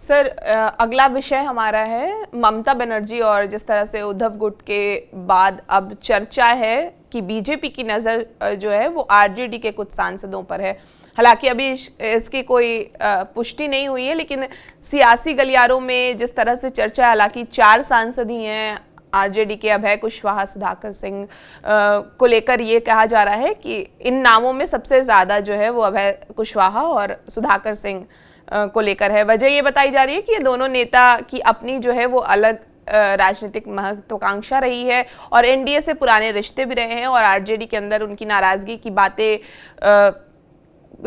Sir, अगला विषय हमारा है ममता बनर्जी और जिस तरह से उद्धव गुट के बाद अब चर्चा है कि बीजेपी की नज़र जो है वो आरजेडी के कुछ सांसदों पर है। हालांकि अभी इसकी कोई पुष्टि नहीं हुई है, लेकिन सियासी गलियारों में जिस तरह से चर्चा है, हालांकि 4 सांसद ही हैं आरजेडी के, अभय कुशवाहा, सुधाकर सिंह को लेकर ये कहा जा रहा है कि इन नामों में सबसे ज़्यादा जो है वो अभय कुशवाहा और सुधाकर सिंह को लेकर है। वजह ये बताई जा रही है कि ये दोनों नेता की अपनी जो है वो अलग राजनीतिक महत्वाकांक्षा रही है और एनडीए से पुराने रिश्ते भी रहे हैं और आरजेडी के अंदर उनकी नाराजगी की बातें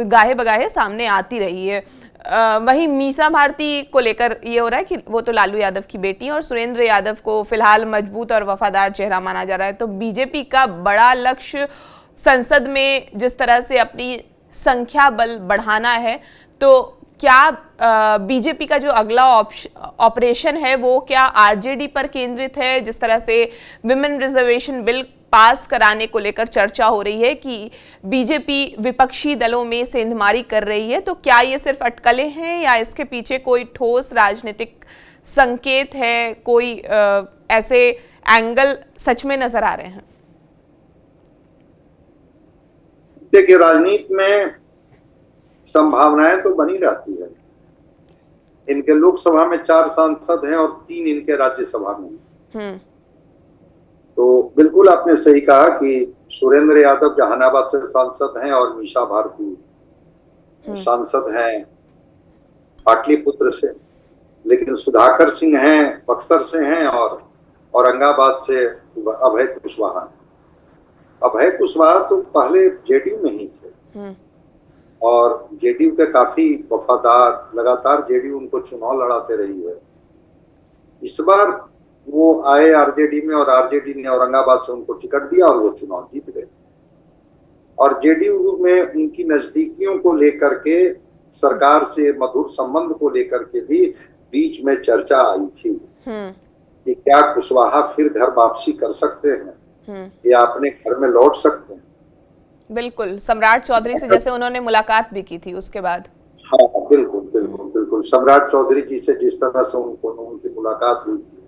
गाहे बगाहे सामने आती रही है। वहीं मीसा भारती को लेकर ये हो रहा है कि वो तो लालू यादव की बेटी है और सुरेंद्र यादव को फिलहाल मजबूत और वफादार चेहरा माना जा रहा है। तो बीजेपी का बड़ा लक्ष्य संसद में जिस तरह से अपनी संख्या बल बढ़ाना है, तो क्या बीजेपी का जो अगला ऑपरेशन है वो क्या आरजेडी पर केंद्रित है? जिस तरह से विमेन रिजर्वेशन बिल पास कराने को लेकर चर्चा हो रही है कि बीजेपी विपक्षी दलों में सेंधमारी कर रही है, तो क्या ये सिर्फ अटकलें हैं या इसके पीछे कोई ठोस राजनीतिक संकेत है, कोई ऐसे एंगल सच में नजर आ रहे हैं? देखिए, राजनीति में संभावनाएं तो बनी रहती है। इनके लोकसभा में 4 सांसद हैं और 3 इनके राज्यसभा में। तो बिल्कुल आपने सही कहा कि सुरेंद्र यादव जहानाबाद से सांसद हैं और मीसा भारती सांसद हैं पाटलिपुत्र से, लेकिन सुधाकर सिंह हैं बक्सर से हैं और औरंगाबाद से अभय कुशवाहा। अभय कुशवाहा तो पहले जेडीयू में ही थे और जेडीयू के काफी वफादार, लगातार जेडीयू उनको चुनाव लड़ाते रही है। इस बार वो आए आरजेडी में और आरजेडी ने औरंगाबाद से उनको टिकट दिया और वो चुनाव जीत गए। और जेडीयू में उनकी नजदीकियों को लेकर के, सरकार से मधुर संबंध को लेकर के भी बीच में चर्चा आई थी कि क्या कुशवाहा फिर घर वापसी कर सकते हैं या अपने घर में लौट सकते हैं। बिल्कुल, सम्राट चौधरी से जैसे उन्होंने मुलाकात भी की थी उसके बाद। हाँ, बिल्कुल बिल्कुल बिल्कुल। सम्राट चौधरी जी से जिस तरह से उनकी मुलाकात हुई थी,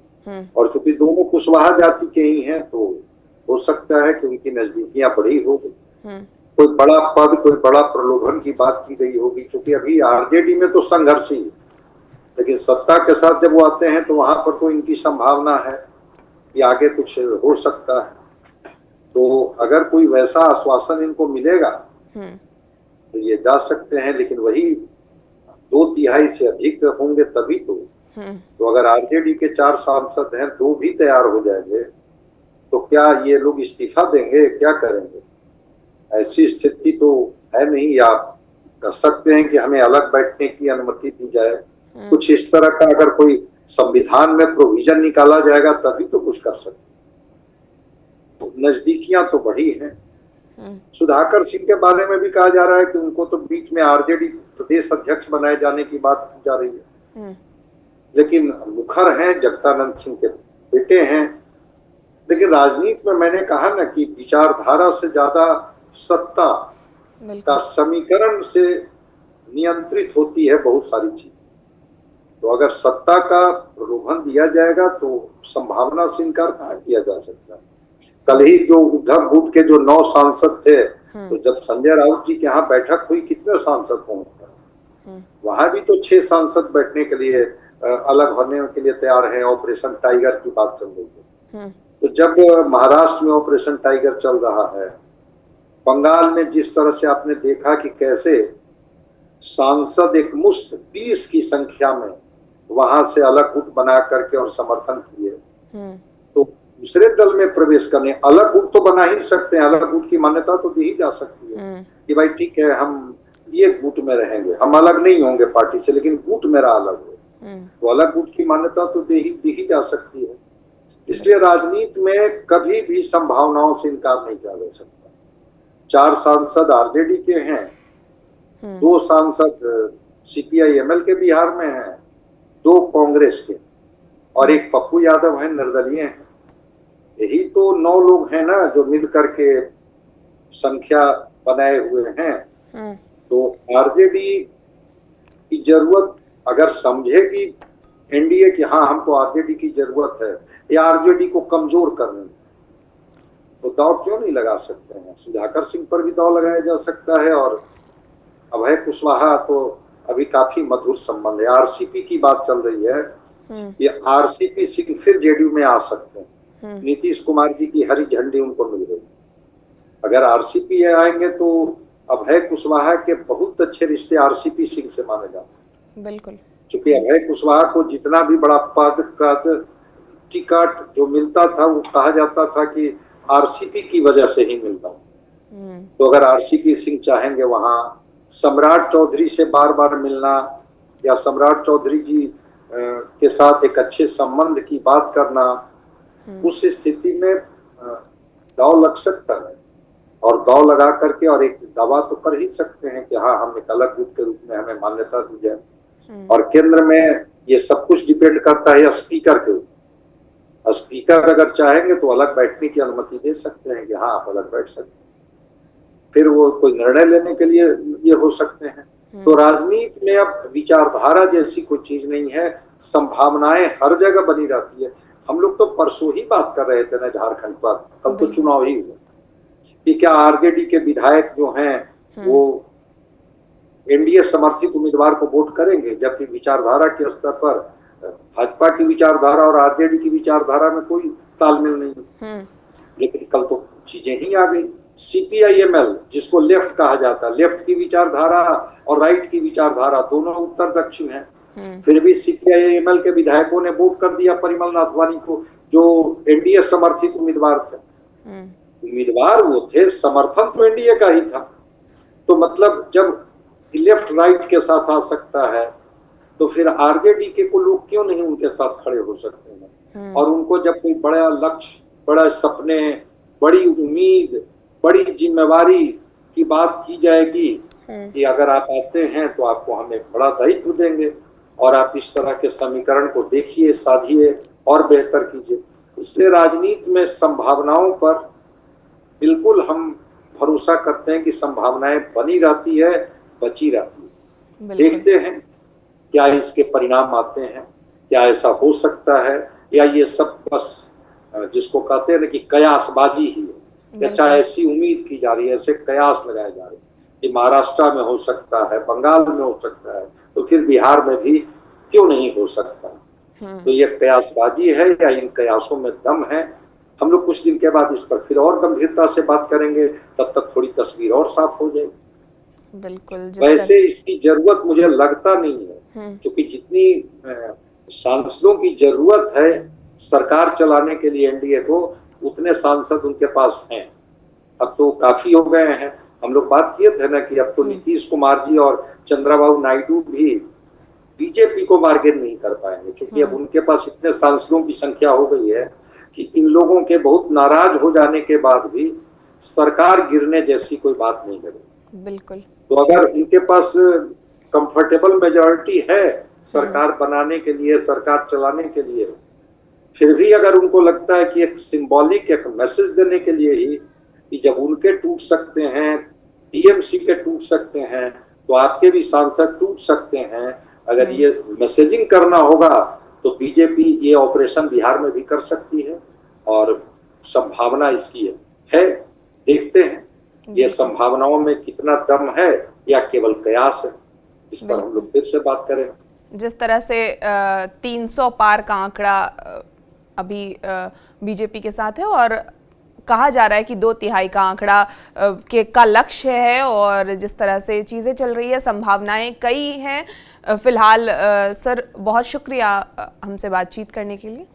और चूंकि दोनों कुशवाहा जाति के ही हैं तो हो सकता है कि उनकी नजदीकियां बढ़ी होगी। कोई बड़ा पद, कोई बड़ा प्रलोभन की बात की गई होगी। चूंकि अभी आरजेडी में तो संघर्ष ही है, लेकिन सत्ता के साथ जब वो आते हैं तो वहां पर तो इनकी संभावना है कि आगे कुछ हो सकता है। तो अगर कोई वैसा आश्वासन इनको मिलेगा तो ये जा सकते हैं, लेकिन वही 2/3 से अधिक होंगे तभी तो अगर आरजेडी के 4 सांसद हैं, 2 भी तैयार हो जाएंगे तो क्या ये लोग इस्तीफा देंगे, क्या करेंगे? ऐसी स्थिति तो है नहीं। या कर सकते हैं कि हमें अलग बैठने की अनुमति दी जाए, कुछ इस तरह का अगर कोई संविधान में प्रोविजन निकाला जाएगा तभी तो कुछ कर सकते हैं। तो नजदीकियां तो बढ़ी हैं। सुधाकर सिंह के बारे में भी कहा जा रहा है कि उनको तो बीच में आरजेडी प्रदेश अध्यक्ष बनाए जाने की बात की जा रही है, लेकिन मुखर हैं, जगदानंद सिंह के बेटे हैं। लेकिन राजनीति में मैंने कहा ना कि विचारधारा से ज्यादा सत्ता का समीकरण से नियंत्रित होती है बहुत सारी चीजें। तो अगर सत्ता का प्रलोभन दिया जाएगा तो संभावना से इनकार कहाँ किया जा सकता है। कल ही जो उद्धव गुट के जो 9 सांसद थे, तो जब संजय राउत जी के यहाँ बैठक हुई, कितने सांसद होंगे? वहां भी तो 6 सांसद बैठने के लिए, अलग होने के लिए तैयार हैं। ऑपरेशन टाइगर की बात चल रही है। तो जब महाराष्ट्र में ऑपरेशन टाइगर चल रहा है, बंगाल में जिस तरह से आपने देखा कि कैसे सांसद एक मुश्त 20 की संख्या में वहां से अलग गुट बना करके और समर्थन किए, तो दूसरे दल में प्रवेश करने, अलग गुट तो बना ही सकते हैं, अलग गुट की मान्यता तो दी ही जा सकती है कि भाई ठीक है, हम ये गुट में रहेंगे, हम अलग नहीं होंगे पार्टी से, लेकिन गुट मेरा अलग हो, तो अलग गुट की मान्यता तो दी ही जा सकती है। इसलिए राजनीति में कभी भी संभावनाओं से इनकार नहीं किया जा सकता। 4 सांसद आरजेडी के हैं, 2 सांसद सीपीआई-एमएल के बिहार में हैं, 2 कांग्रेस के और 1 पप्पू यादव है, निर्दलीय हैं। यही तो 9 लोग हैं ना जो मिल करके संख्या बनाए हुए हैं। तो आरजेडी की जरूरत अगर समझे कि एनडीए की हाँ हमको आरजेडी की जरूरत है या आरजेडी को कमजोर करने, तो दांव क्यों नहीं लगा सकते हैं? सुधाकर सिंह पर भी दांव लगाया जा सकता है, और अभय कुशवाहा तो अभी काफी मधुर संबंध है। आरसीपी की बात चल रही है, ये आरसीपी सिंह फिर जेडीयू में आ सकते हैं। नीतीश कुमार जी की हरी झंडी उनको मिल गई। अगर आरसीपी आएंगे तो अभय कुशवाहा के बहुत अच्छे रिश्ते आरसीपी सिंह से माने जाते हैं। बिल्कुल, क्योंकि अभय कुशवाहा को जितना भी बड़ा पद कद टिकट जो मिलता था वो कहा जाता था कि आरसीपी की वजह से ही मिलता था। तो अगर आरसीपी सिंह चाहेंगे वहां सम्राट चौधरी से बार बार मिलना या सम्राट चौधरी जी के साथ एक अच्छे संबंध की बात करना, उस स्थिति में दांव लग सकता है। और दांव लगा करके और एक दावा तो कर ही सकते हैं कि हाँ हम एक अलग गुट के रूप में हमें मान्यता दी जाए। और केंद्र में ये सब कुछ डिपेंड करता है स्पीकर के ऊपर। स्पीकर अगर चाहेंगे तो अलग बैठने की अनुमति दे सकते हैं कि हाँ आप अलग बैठ सकते हैं, फिर वो कोई निर्णय लेने के लिए ये हो सकते हैं। तो राजनीति में अब विचारधारा जैसी कोई चीज नहीं है, संभावनाएं हर जगह बनी रहती है। हम लोग तो परसों ही बात कर रहे थे ना झारखंड पर, कल तो चुनाव ही हुआ, कि क्या आरजेडी के विधायक जो हैं वो एनडीए समर्थित उम्मीदवार को वोट करेंगे, जबकि विचारधारा के स्तर पर भाजपा की विचारधारा और आरजेडी की विचारधारा में कोई तालमेल नहीं। लेकिन कल तो चीजें ही आ गई। सीपीआईएमएल जिसको लेफ्ट कहा जाता है, लेफ्ट की विचारधारा और राइट की विचारधारा दोनों उत्तर दक्षिण है, फिर भी सीपीआईएमएल के विधायकों ने वोट कर दिया परिमल नाथवानी को, जो एनडीए समर्थित उम्मीदवार थे। उम्मीदवार वो थे, समर्थन तो एनडीए का ही था। तो मतलब जब लेफ्ट राइट के साथ आ सकता है तो फिर आरजेडी के को लोग क्यों नहीं उनके साथ खड़े हो सकते हैं? और उनको जब कोई बड़ा लक्ष्य, बड़ा सपने, बड़ी उम्मीद, बड़ी जिम्मेवारी की बात की जाएगी कि अगर आप आते हैं तो आपको हम एक बड़ा दायित्व देंगे और आप इस तरह के समीकरण को देखिए, साधिए और बेहतर कीजिए। इसलिए राजनीति में संभावनाओं पर बिल्कुल हम भरोसा करते हैं कि संभावनाएं बनी रहती है, बची रहती है। देखते हैं क्या इसके परिणाम आते हैं, क्या ऐसा हो सकता है या ये सब बस जिसको कहते हैं ना कि कयासबाजी ही है, या चाहे ऐसी उम्मीद की जा रही है, ऐसे कयास लगाए जा रहे हैं कि महाराष्ट्र में हो सकता है, बंगाल में हो सकता है, तो फिर बिहार में भी क्यों नहीं हो सकता है? तो ये कयासबाजी है या इन कयासों में दम है? हम लोग कुछ दिन के बाद इस पर फिर और गंभीरता से बात करेंगे, तब तक थोड़ी तस्वीर और साफ हो जाएगी। बिल्कुल, वैसे इसकी जरूरत मुझे लगता नहीं है, क्योंकि जितनी सांसदों की जरूरत है सरकार चलाने के लिए एनडीए को, उतने सांसद उनके पास हैं। अब तो काफी हो गए हैं। हम लोग बात किए थे ना कि अब तो नीतीश कुमार जी और चंद्रबाबू नायडू भी बीजेपी को बार्गेन नहीं कर पाएंगे, क्योंकि अब उनके पास इतने सांसदों की संख्या हो गई है कि इन लोगों के बहुत नाराज हो जाने के बाद भी सरकार गिरने जैसी कोई बात नहीं करेगी। बिल्कुल। तो अगर इनके पास कंफर्टेबल मेजॉरिटी है सरकार बनाने के लिए, सरकार चलाने के लिए, फिर भी अगर उनको लगता है कि एक सिंबॉलिक एक मैसेज देने के लिए ही कि जब उनके टूट सकते हैं, टीएमसी के टूट सकते हैं, तो आपके भी सांसद टूट सकते हैं, अगर ये मैसेजिंग करना होगा तो बीजेपी ये ऑपरेशन बिहार में भी कर सकती है और संभावना इसकी है। देखते हैं ये संभावनाओं में कितना दम है या केवल कयास है, इस पर हम लोग फिर से बात करें। जिस तरह से 300 पार का आंकड़ा अभी बीजेपी के साथ है और कहा जा रहा है कि 2/3 का आंकड़ा का लक्ष्य है, और जिस तरह से चीज़ें चल रही है संभावनाएं कई हैं फिलहाल। सर बहुत शुक्रिया हमसे बातचीत करने के लिए।